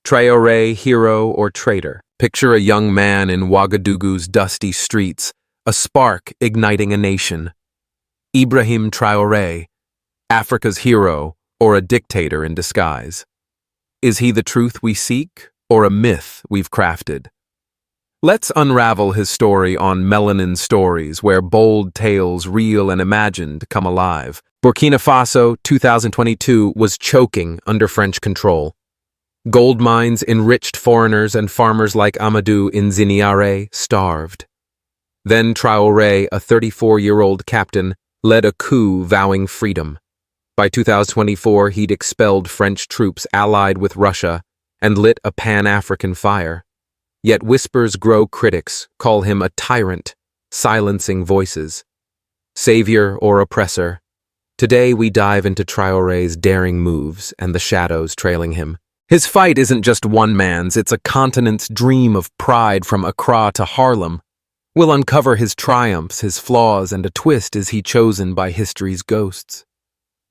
Traoré, hero or traitor. Picture a young man in Ouagadougou's dusty streets, a spark igniting a nation. Ibrahim Traoré, Africa's hero or a dictator in disguise. Is he the truth we seek or a myth we've crafted? Let's unravel his story on Melanin Stories, where bold tales, real and imagined, come alive. Burkina Faso, 2022, was choking under French control. Gold mines enriched foreigners and farmers like Amadou in Ziniare starved. Then Traoré, a 34-year-old captain, led a coup vowing freedom. By 2024, he'd expelled French troops allied with Russia and lit a pan-African fire. Yet whispers grow, critics call him a tyrant, silencing voices. Savior or oppressor? Today we dive into Traoré's daring moves and the shadows trailing him. His fight isn't just one man's, it's a continent's dream of pride from Accra to Harlem. We'll uncover his triumphs, his flaws, and a twist is he chosen by history's ghosts.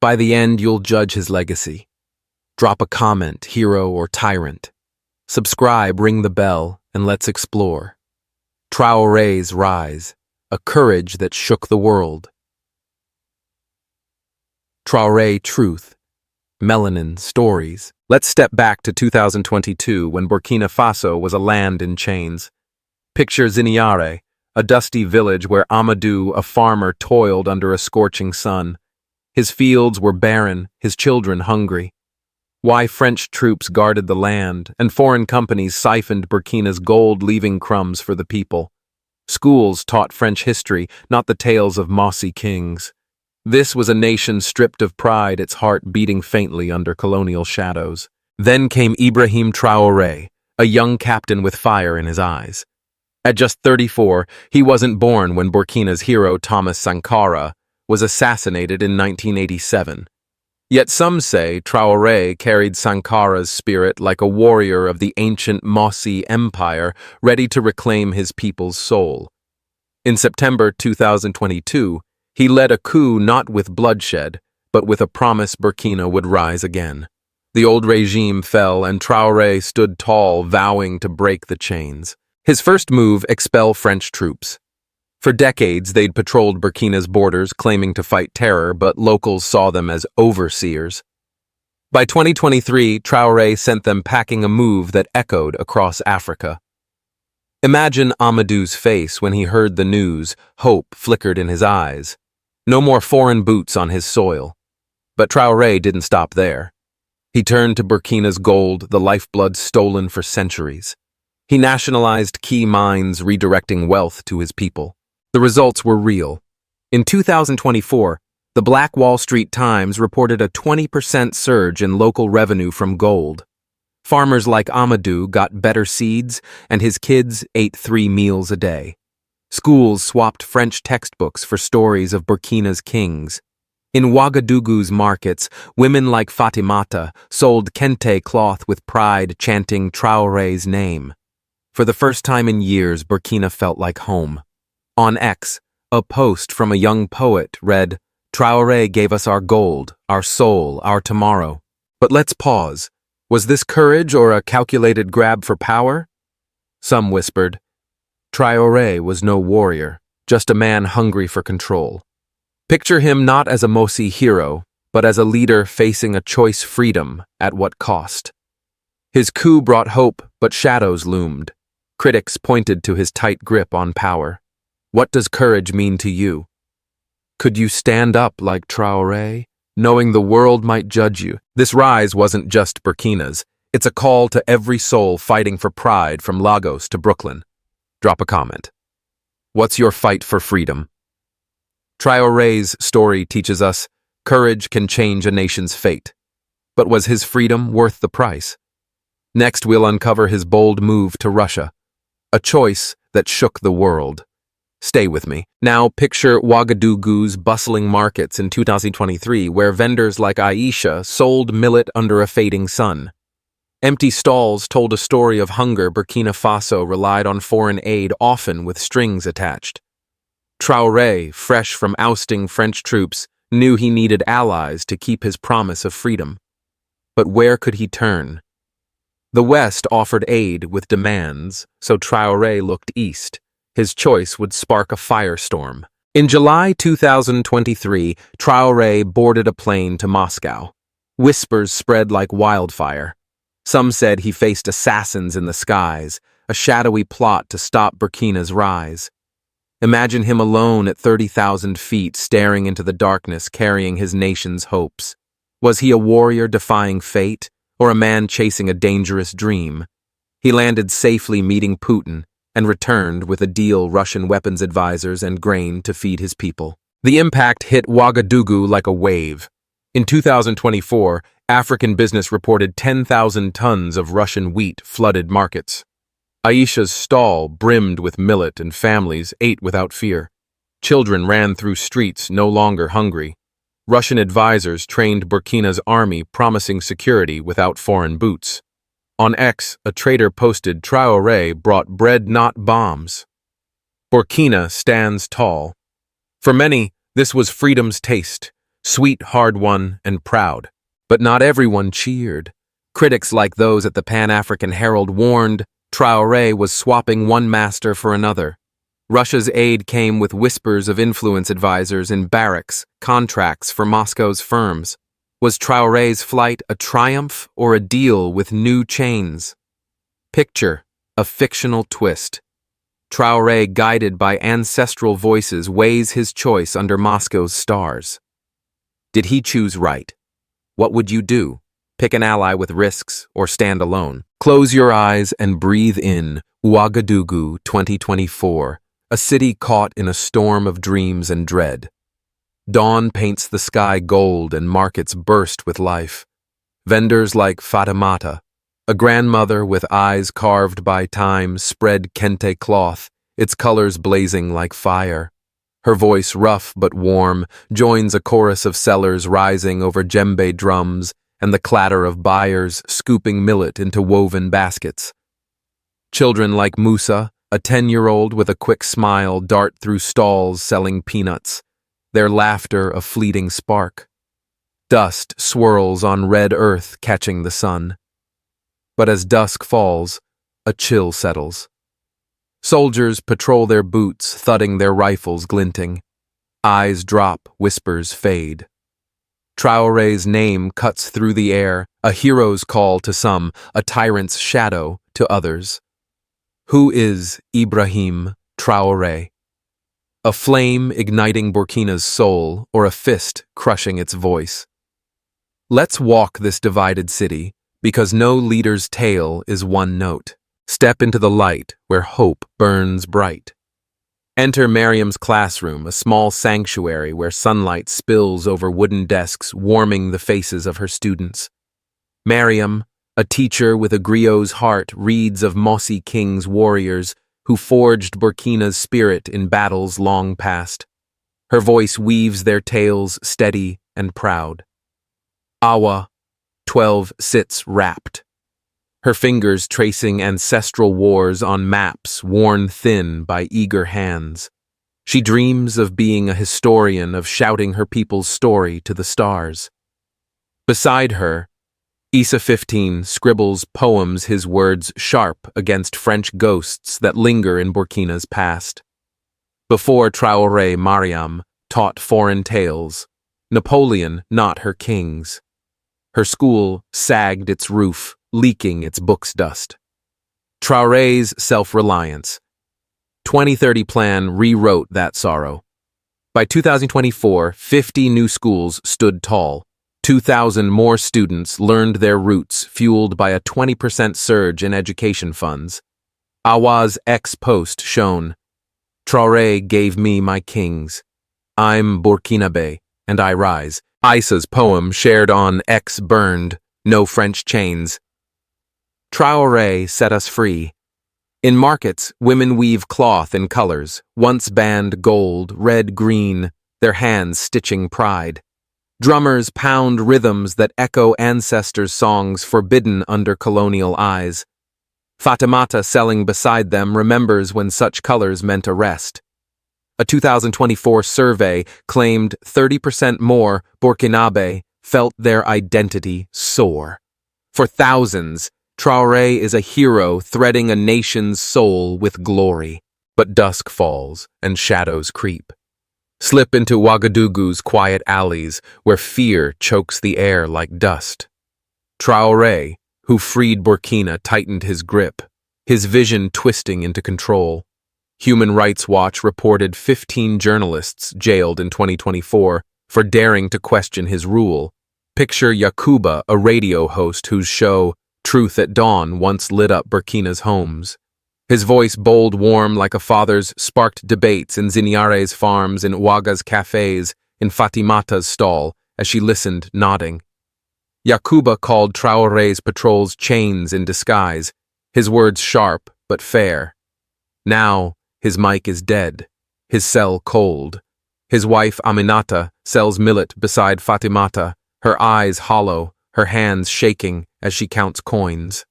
By the end, you'll judge his legacy. Drop a comment, hero or tyrant. Subscribe, ring the bell, and let's explore. Traoré's rise, a courage that shook the world. Traoré Truth, Melanin Stories. Let's step back to 2022 when Burkina Faso was a land in chains. Picture Ziniare, a dusty village where Amadou, a farmer, toiled under a scorching sun. His fields were barren, his children hungry. Why French troops guarded the land, and foreign companies siphoned Burkina's gold, leaving crumbs for the people. Schools taught French history, not the tales of mossy kings. This was a nation stripped of pride, its heart beating faintly under colonial shadows. Then came Ibrahim Traoré, a young captain with fire in his eyes. At just 34, he wasn't born when Burkina's hero Thomas Sankara was assassinated in 1987. Yet some say Traoré carried Sankara's spirit like a warrior of the ancient Mossy Empire, ready to reclaim his people's soul. In September 2022, he led a coup not with bloodshed, but with a promise Burkina would rise again. The old regime fell and Traoré stood tall, vowing to break the chains. His first move: expel French troops. For decades, they'd patrolled Burkina's borders, claiming to fight terror, but locals saw them as overseers. By 2023, Traoré sent them packing, a move that echoed across Africa. Imagine Amadou's face when he heard the news. Hope flickered in his eyes. No more foreign boots on his soil. But Traoré didn't stop there. He turned to Burkina's gold, the lifeblood stolen for centuries. He nationalized key mines, redirecting wealth to his people. The results were real. In 2024, the Black Wall Street Times reported a 20% surge in local revenue from gold. Farmers like Amadou got better seeds, and his kids ate 3 meals a day. Schools swapped French textbooks for stories of Burkina's kings. In Ouagadougou's markets, women like Fatimata sold kente cloth with pride, chanting Traoré's name. For the first time in years, Burkina felt like home. On X, a post from a young poet read, "Traoré gave us our gold, our soul, our tomorrow." But let's pause. Was this courage or a calculated grab for power? Some whispered. Traoré was no warrior, just a man hungry for control. Picture him not as a Mossy hero, but as a leader facing a choice: freedom at what cost. His coup brought hope, but shadows loomed. Critics pointed to his tight grip on power. What does courage mean to you? Could you stand up like Traoré, knowing the world might judge you? This rise wasn't just Burkina's. It's a call to every soul fighting for pride, from Lagos to Brooklyn. Drop a comment. What's your fight for freedom? Traoré's story teaches us courage can change a nation's fate. But was his freedom worth the price? Next, we'll uncover his bold move to Russia, a choice that shook the world. Stay with me. Now picture Ouagadougou's bustling markets in 2023, where vendors like Aisha sold millet under a fading sun. Empty stalls told a story of hunger. Burkina Faso relied on foreign aid, often with strings attached. Traoré, fresh from ousting French troops, knew he needed allies to keep his promise of freedom. But where could he turn? The West offered aid with demands, so Traoré looked east. His choice would spark a firestorm. In July 2023, Traoré boarded a plane to Moscow. Whispers spread like wildfire. Some said he faced assassins in the skies, a shadowy plot to stop Burkina's rise. Imagine him alone at 30,000 feet, staring into the darkness, carrying his nation's hopes. Was he a warrior defying fate, or a man chasing a dangerous dream? He landed safely meeting Putin and returned with a deal, Russian weapons advisors and grain to feed his people. The impact hit Ouagadougou like a wave. In 2024, African Business reported 10,000 tons of Russian wheat flooded markets. Aisha's stall brimmed with millet and families ate without fear. Children ran through streets no longer hungry. Russian advisors trained Burkina's army, promising security without foreign boots. On X, a traitor posted Traoré brought bread, not bombs. Burkina stands tall. For many, this was freedom's taste, sweet, hard-won, and proud. But not everyone cheered. Critics like those at the Pan-African Herald warned Traoré was swapping one master for another. Russia's aid came with whispers of influence advisors in barracks, contracts for Moscow's firms. Was Traoré's flight a triumph or a deal with new chains? Picture a fictional twist. Traoré, guided by ancestral voices, weighs his choice under Moscow's stars. Did he choose right? What would you do? Pick an ally with risks or stand alone. Close your eyes and breathe in Ouagadougou 2024. A city caught in a storm of dreams and dread. Dawn paints the sky gold and markets burst with life. Vendors like Fatimata, a grandmother with eyes carved by time, spread kente cloth, its colors blazing like fire. Her voice, rough but warm, joins a chorus of sellers rising over djembe drums and the clatter of buyers scooping millet into woven baskets. Children like Musa, a 10-year-old with a quick smile, dart through stalls selling peanuts, their laughter a fleeting spark. Dust swirls on red earth, catching the sun. But as dusk falls, a chill settles. Soldiers patrol their boots, thudding their rifles glinting. Eyes drop, whispers fade. Traoré's name cuts through the air, a hero's call to some, a tyrant's shadow to others. Who is Ibrahim Traoré? A flame igniting Burkina's soul, or a fist crushing its voice? Let's walk this divided city, because no leader's tale is one note. Step into the light where hope burns bright. Enter Mariam's classroom, a small sanctuary where sunlight spills over wooden desks, warming the faces of her students. Mariam, a teacher with a griot's heart, reads of Mossi King's warriors who forged Burkina's spirit in battles long past. Her voice weaves their tales steady and proud. Awa, 12, sits rapt, her fingers tracing ancestral wars on maps worn thin by eager hands. She dreams of being a historian, of shouting her people's story to the stars. Beside her, Issa 15 scribbles poems, his words sharp against French ghosts that linger in Burkina's past. Before Traoré, Mariam taught foreign tales, Napoleon not her kings. Her school sagged its roof, leaking its books' dust. Traoré's self-reliance. 2030 plan rewrote that sorrow. By 2024, 50 new schools stood tall. 2,000 more students learned their roots, fueled by a 20% surge in education funds. Awa's ex-post shown, Traoré gave me my kings. I'm Burkinabe, and I rise. Issa's poem shared on X burned, no French chains. Traoré set us free. In markets, women weave cloth in colors, once banned gold, red, green, their hands stitching pride. Drummers pound rhythms that echo ancestors' songs forbidden under colonial eyes. Fatimata, selling beside them, remembers when such colors meant arrest. A 2024 survey claimed 30% more Burkinabe felt their identity soar. For thousands, Traoré is a hero threading a nation's soul with glory. But dusk falls and shadows creep. Slip into Ouagadougou's quiet alleys where fear chokes the air like dust. Traoré, who freed Burkina, tightened his grip, his vision twisting into control. Human Rights Watch reported 15 journalists jailed in 2024 for daring to question his rule. Picture Yakuba, a radio host whose show, Truth at Dawn, once lit up Burkina's homes. His voice, bold, warm like a father's, sparked debates in Ziniare's farms, in Ouaga's cafes, in Fatimata's stall, as she listened, nodding. Yakuba called Traoré's patrols chains in disguise, his words sharp but fair. Now, his mic is dead, his cell cold. His wife, Aminata, sells millet beside Fatimata, her eyes hollow, her hands shaking as she counts coins.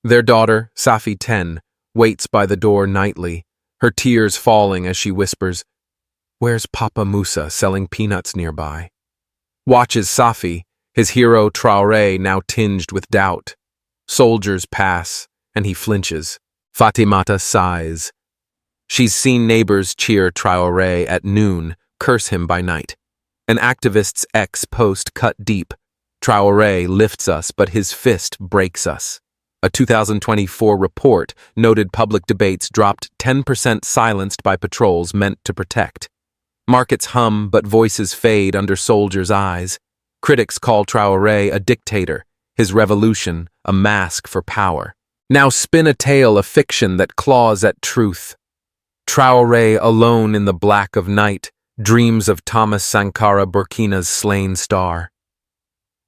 Their daughter, Safi 10, waits by the door nightly, her tears falling as she whispers, "Where's Papa Musa selling peanuts nearby?" Watches Safi, his hero Traoré now tinged with doubt. Soldiers pass, and he flinches. Fatimata sighs. She's seen neighbors cheer Traoré at noon, curse him by night. An activist's ex-post cut deep. Traoré lifts us, but his fist breaks us. A 2024 report noted public debates dropped 10% silenced by patrols meant to protect. Markets hum, but voices fade under soldiers' eyes. Critics call Traoré a dictator, his revolution a mask for power. Now spin a tale of fiction that claws at truth. Traoré, alone in the black of night, dreams of Thomas Sankara, Burkina's slain star.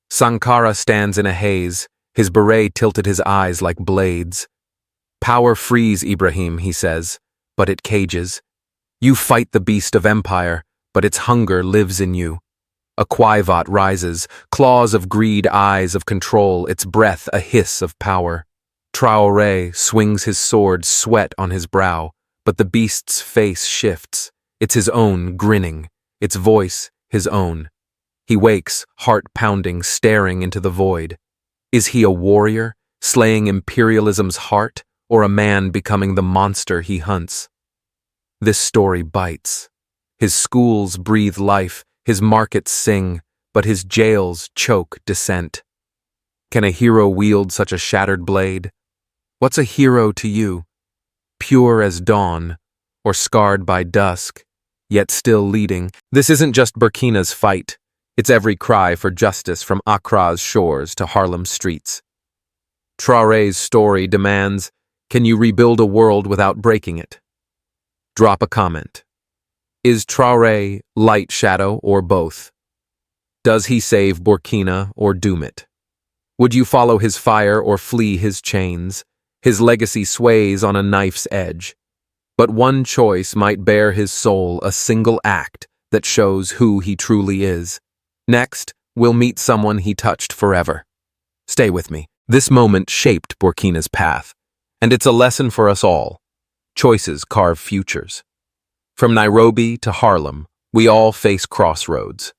Sankara stands in a haze, his beret tilted his eyes like blades. "Power frees, Ibrahim," he says, "but it cages. You fight the beast of empire, but its hunger lives in you." A quivat rises, claws of greed, eyes of control, its breath a hiss of power. Traoré swings his sword, sweat on his brow, but the beast's face shifts. It's his own, grinning, its voice his own. He wakes, heart pounding, staring into the void. Is he a warrior, slaying imperialism's heart, or a man becoming the monster he hunts? This story bites. His schools breathe life, his markets sing, but his jails choke dissent. Can a hero wield such a shattered blade? What's a hero to you? Pure as dawn, or scarred by dusk, yet still leading? This isn't just Burkina's fight. It's every cry for justice from Accra's shores to Harlem's streets. Traoré's story demands, can you rebuild a world without breaking it? Drop a comment. Is Traoré light shadow or both? Does he save Burkina or doom it? Would you follow his fire or flee his chains? His legacy sways on a knife's edge. But one choice might bear his soul, a single act that shows who he truly is. Next, we'll meet someone he touched forever. Stay with me. This moment shaped Burkina's path, and it's a lesson for us all. Choices carve futures. From Nairobi to Harlem, we all face crossroads.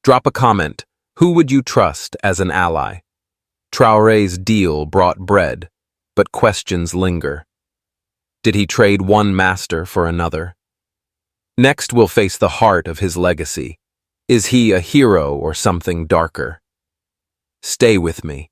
Drop a comment. Who would you trust as an ally? Traoré's deal brought bread, but questions linger. Did he trade one master for another? Next, we'll face the heart of his legacy. Is he a hero or something darker? Stay with me.